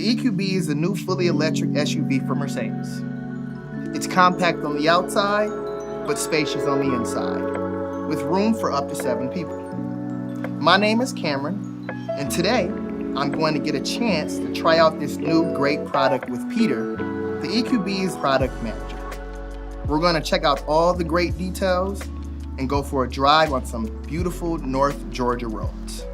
The EQB is a new fully electric SUV from Mercedes. It's compact on the outside, but spacious on the inside, with room for up to 7 people. My name is Cameron, and today I'm going to get a chance to try out this new great product with Peter, the EQB's product manager. We're going to check out all the great details and go for a drive on some beautiful North Georgia roads.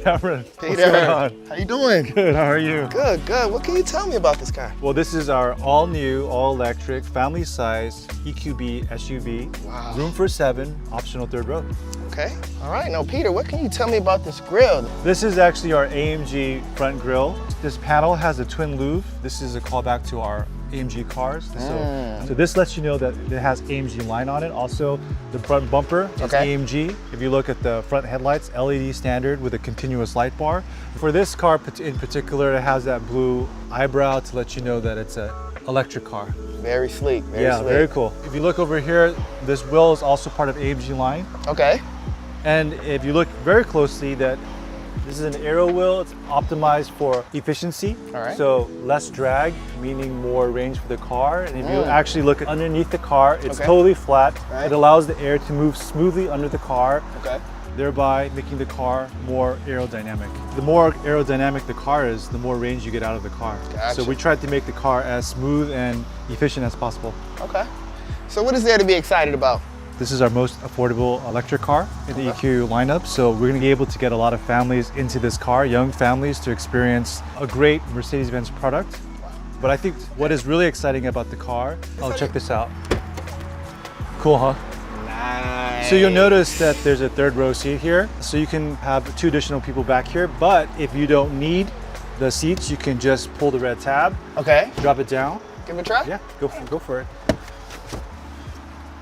Cameron, what's Peter, going on? how you doing? Good, how are you? Good, good. What can you tell me about this car? Well, this is our all-new, all-electric, family-size EQB SUV. Wow. Room for 7, optional third row. Okay. All right. Now, Peter, what can you tell me about this grille? This is actually our AMG front grille. This panel has a twin louvre. This is a callback to our AMG cars. So this lets you know that it has AMG line on it. Also, the front bumper is AMG. If you look at the front headlights, LED standard with a continuous light bar. For this car in particular, it has that blue eyebrow to let you know that it's an electric car. Very sleek. Very sleek. Very cool. If you look over here, this wheel is also part of AMG line. Okay. And if you look very closely, that this is an aero wheel. It's optimized for efficiency. All right. So less drag, meaning more range for the car. And if you actually look underneath the car, it's totally flat. Right. It allows the air to move smoothly under the car, thereby making the car more aerodynamic. The more aerodynamic the car is, the more range you get out of the car. Gotcha. So we tried to make the car as smooth and efficient as possible. Okay. So what is there to be excited about? This is our most affordable electric car in the EQ lineup. So we're gonna be able to get a lot of families into this car, young families, to experience a great Mercedes-Benz product. But I think what is really exciting about the car, check this out. Cool, huh? Nice. So you'll notice that there's a third row seat here. So you can have 2 additional people back here. But if you don't need the seats, you can just pull the red tab. Okay. Drop it down. Give it a try? Yeah, go for it.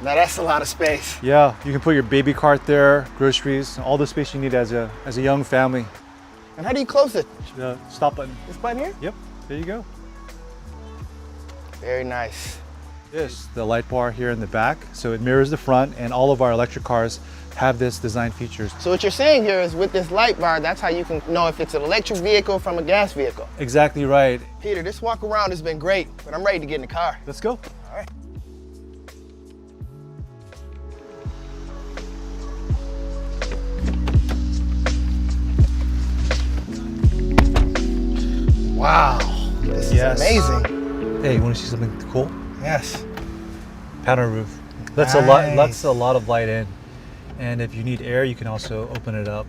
Now that's a lot of space. Yeah, you can put your baby cart there, groceries, all the space you need as a young family. And how do you close it? Stop button. This button here? Yep, there you go. Very nice. This, the light bar here in the back, so it mirrors the front, and all of our electric cars have this design features. So what you're saying here is with this light bar, that's how you can know if it's an electric vehicle from a gas vehicle. Exactly right. Peter, this walk around has been great, but I'm ready to get in the car. Let's go. All right. Wow, this is amazing. Hey, you want to see something cool? Yes. Panel roof. Lets a lot of light in. And if you need air, you can also open it up.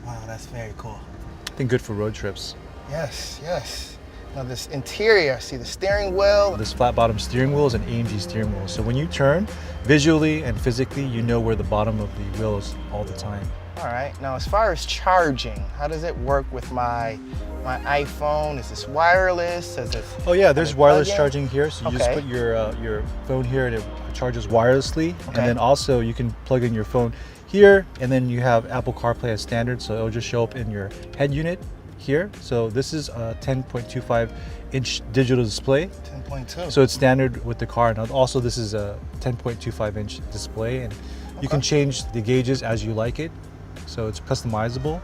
Wow, that's very cool. I think good for road trips. Yes, yes. Now this interior, see the steering wheel. This flat bottom steering wheel is an AMG steering wheel. So when you turn, visually and physically, you know where the bottom of the wheel is all the time. All right, now as far as charging, how does it work with my iPhone? Is this wireless? Oh yeah, there's wireless charging here. So you just put your phone here and it charges wirelessly. And then also you can plug in your phone here, and then you have Apple CarPlay as standard, so it'll just show up in your head unit here. So this is a 10.25 inch digital display. 10.2. So it's standard with the car. And also this is a 10.25 inch display, and you can change the gauges as you like it. So it's customizable.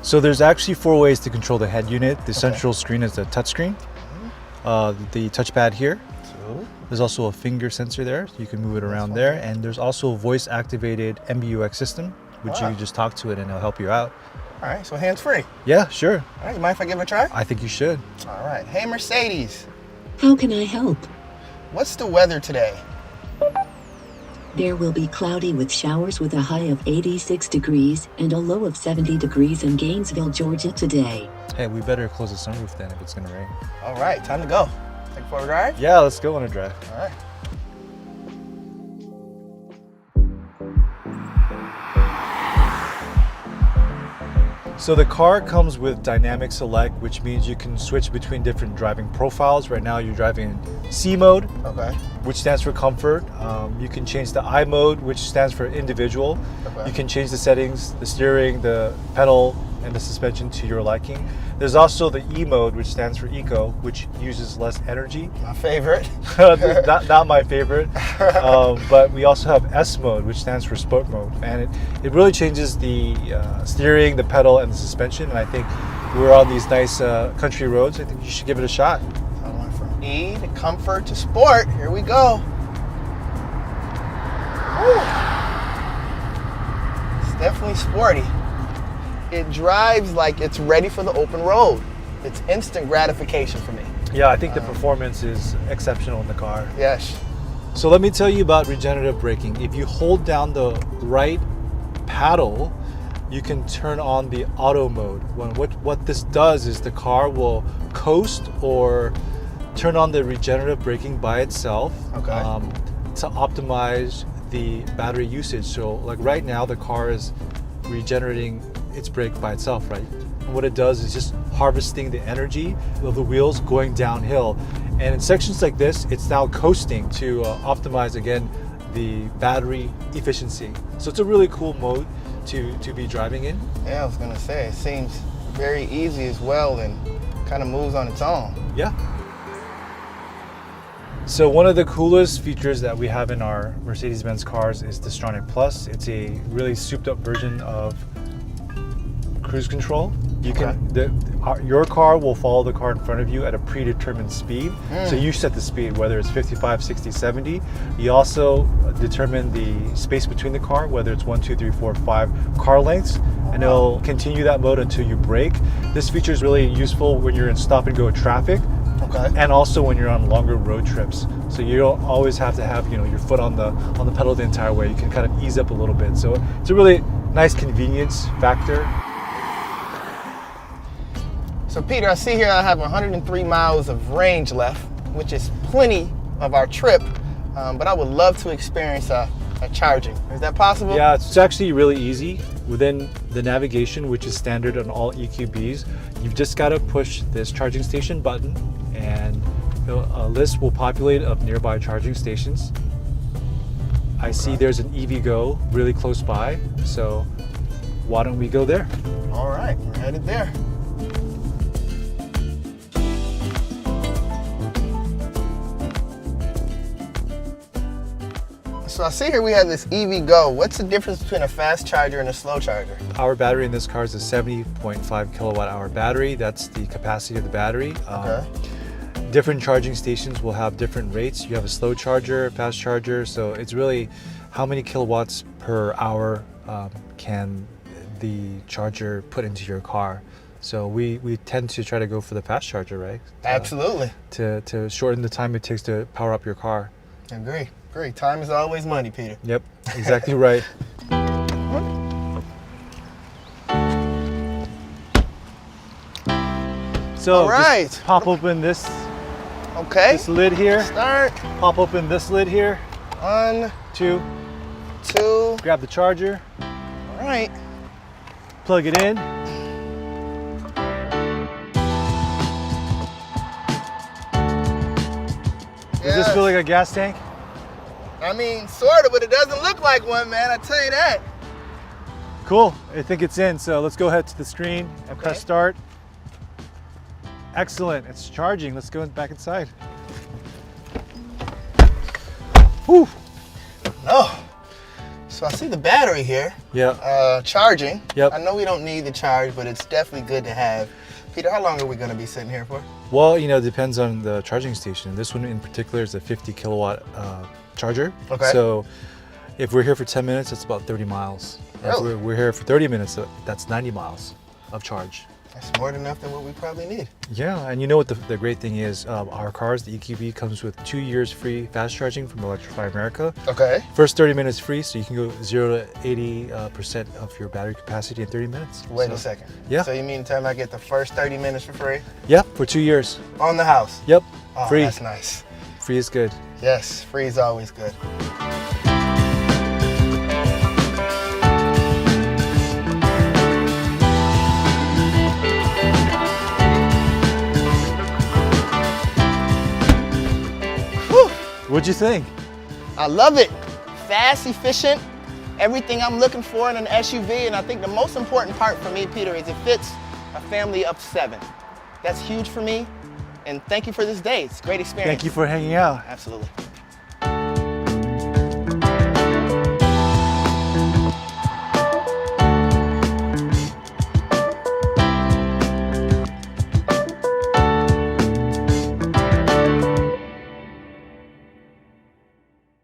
So there's actually 4 ways to control the head unit. The central screen is the touch screen. The touchpad here. There's also a finger sensor there, so you can move it around there. And there's also a voice activated MBUX system, which you can just talk to it and it'll help you out. All right, so hands-free. Yeah, sure. All right, you mind if I give it a try? I think you should. All right. Hey, Mercedes. How can I help? What's the weather today? There will be cloudy with showers with a high of 86 degrees and a low of 70 degrees in Gainesville, Georgia today. Hey, we better close the sunroof then if it's gonna rain. All right, time to go. Take it for a drive? Yeah, let's go on a drive. All right. So the car comes with dynamic select, which means you can switch between different driving profiles. Right now you're driving in C mode, which stands for comfort. You can change the I mode, which stands for individual. You can change the settings, the steering, the pedal and the suspension to your liking. There's also the E mode, which stands for eco, which uses less energy. My favorite. not my favorite. But we also have S mode, which stands for sport mode, and it really changes the steering, the pedal, and the suspension. And I think we're on these nice country roads. I think you should give it a shot. I went from E to comfort to sport. Here we go. Woo. It's definitely sporty. It drives like it's ready for the open road. It's instant gratification for me. Yeah, I think the performance is exceptional in the car. Yes. So let me tell you about regenerative braking. If you hold down the right paddle, you can turn on the auto mode. What this does is the car will coast or turn on the regenerative braking by itself to optimize the battery usage. So like right now the car is regenerating its brake by itself, right? And what it does is just harvesting the energy of the wheels going downhill. And in sections like this, it's now coasting to optimize again the battery efficiency. So it's a really cool mode to be driving in. Yeah, I was gonna say, it seems very easy as well and kind of moves on its own. Yeah. So one of the coolest features that we have in our Mercedes-Benz cars is the Strontic Plus. It's a really souped up version of cruise control. You your car will follow the car in front of you at a predetermined speed. So you set the speed, whether it's 55, 60, 70. You also determine the space between the car, whether it's 1, 2, 3, 4, 5 car lengths, and it'll continue that mode until you brake. This feature is really useful when you're in stop and go traffic. And also when you're on longer road trips, so you don't always have to have your foot on the pedal the entire way. You can kind of ease up a little bit. So it's a really nice convenience factor. So Peter, I see here I have 103 miles of range left, which is plenty of our trip, but I would love to experience a charging. Is that possible? Yeah, it's actually really easy. Within the navigation, which is standard on all EQBs, you've just got to push this charging station button, and a list will populate of nearby charging stations. I see there's an EVgo really close by, so why don't we go there? All right, we're headed there. So I see here we have this EVgo. What's the difference between a fast charger and a slow charger? Our battery in this car is a 70.5 kilowatt hour battery. That's the capacity of the battery. Different charging stations will have different rates. You have a slow charger, a fast charger, so it's really how many kilowatts per hour can the charger put into your car. So we tend to try to go for the fast charger, right? Absolutely. To shorten the time it takes to power up your car. Agree. Great. Time is always money, Peter. Yep, exactly right. So all right. just pop open this lid here. Start. Pop open this lid here. 1, 2. 2. Grab the charger. All right. Plug it in. Does this feel like a gas tank? I mean, sort of, but it doesn't look like one, man. I tell you that. Cool. I think it's in. So let's go ahead to the screen and press start. Excellent. It's charging. Let's go back inside. Whew. No. So I see the battery here. Yeah. Charging. Yep. I know we don't need the charge, but it's definitely good to have. Peter, how long are we going to be sitting here for? Well, it depends on the charging station. This one in particular is a 50 kilowatt charger. Okay. So if we're here for 10 minutes, it's about 30 miles. Really? If we're here for 30 minutes, that's 90 miles of charge. That's more than enough than what we probably need. Yeah, and you know what the great thing is? Our cars, the EQB, comes with 2 years free fast charging from Electrify America. Okay. First 30 minutes free, so you can go 0 to 80% of your battery capacity in 30 minutes. Wait a second. Yeah. So you mean to tell me I get the first 30 minutes for free? Yeah, for 2 years. On the house? Yep, Oh, free. that's nice. Free is good. Yes, free is always good. What'd you think? I love it. Fast, efficient, everything I'm looking for in an SUV, and I think the most important part for me, Peter, is it fits a family of 7. That's huge for me, and thank you for this day. It's a great experience. Thank you for hanging out. Absolutely.